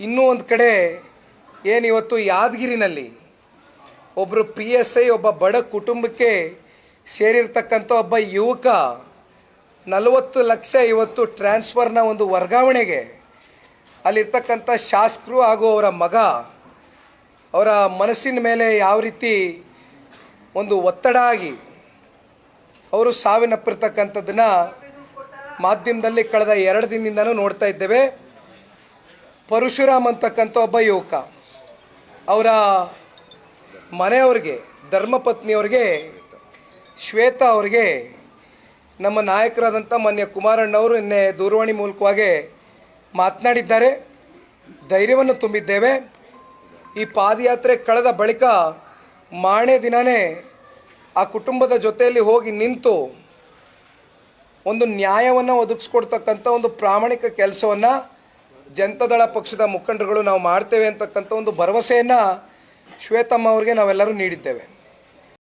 ಇನ್ನೂ ಒಂದು ಕಡೆ ಏನಿವತ್ತು ಯಾದಗಿರಿನಲ್ಲಿ ಒಬ್ಬರು PSI ಒಬ್ಬ ಬಡ ಕುಟುಂಬಕ್ಕೆ ಸೇರಿರ್ತಕ್ಕಂಥ ಒಬ್ಬ ಯುವಕ 40 ಲಕ್ಷ ಇವತ್ತು ಟ್ರಾನ್ಸ್ಫರ್ನ ಒಂದು ವರ್ಗಾವಣೆಗೆ ಅಲ್ಲಿರ್ತಕ್ಕಂಥ ಶಾಸಕರು ಹಾಗೂ ಅವರ ಮಗ ಅವರ ಮನಸ್ಸಿನ ಮೇಲೆ ಯಾವ ರೀತಿ ಒಂದು ಒತ್ತಡ ಆಗಿ ಅವರು ಸಾವಿನಪ್ಪಿರ್ತಕ್ಕಂಥದ್ದನ್ನು ಮಾಧ್ಯಮದಲ್ಲಿ ಕಳೆದ 2 ದಿನದಿಂದನೂ ನೋಡ್ತಾ ಇದ್ದೇವೆ. ಪರಶುರಾಮ್ ಅಂತಕ್ಕಂಥ ಒಬ್ಬ ಯುವಕ ಅವರ ಮನೆಯವ್ರಿಗೆ ಧರ್ಮಪತ್ನಿಯವ್ರಿಗೆ ಶ್ವೇತಾ ಅವರಿಗೆ ನಮ್ಮ ನಾಯಕರಾದಂಥ ಮಾನ್ಯ ಕುಮಾರಣ್ಣವರು ನಿನ್ನೆ ದೂರವಾಣಿ ಮೂಲಕವಾಗಿ ಮಾತನಾಡಿದ್ದಾರೆ. ಧೈರ್ಯವನ್ನು ತುಂಬಿದ್ದೇವೆ. ಈ ಪಾದಯಾತ್ರೆ ಕಳೆದ ಬಳಿಕ ಮಾರನೇ ದಿನವೇ ಆ ಕುಟುಂಬದ ಜೊತೆಯಲ್ಲಿ ಹೋಗಿ ನಿಂತು ಒಂದು ನ್ಯಾಯವನ್ನು ಒದಗಿಸ್ಕೊಡ್ತಕ್ಕಂಥ ಒಂದು ಪ್ರಾಮಾಣಿಕ ಕೆಲಸವನ್ನು ಜನತಾದಳ ಪಕ್ಷದ ಮುಖಂಡರುಗಳು ನಾವು ಮಾಡ್ತೇವೆ ಅಂತಕ್ಕಂಥ ಒಂದು ಭರವಸೆಯನ್ನು ಶ್ವೇತಮ್ಮ ಅವರಿಗೆ ನಾವೆಲ್ಲರೂ ನೀಡಿದ್ದೇವೆ.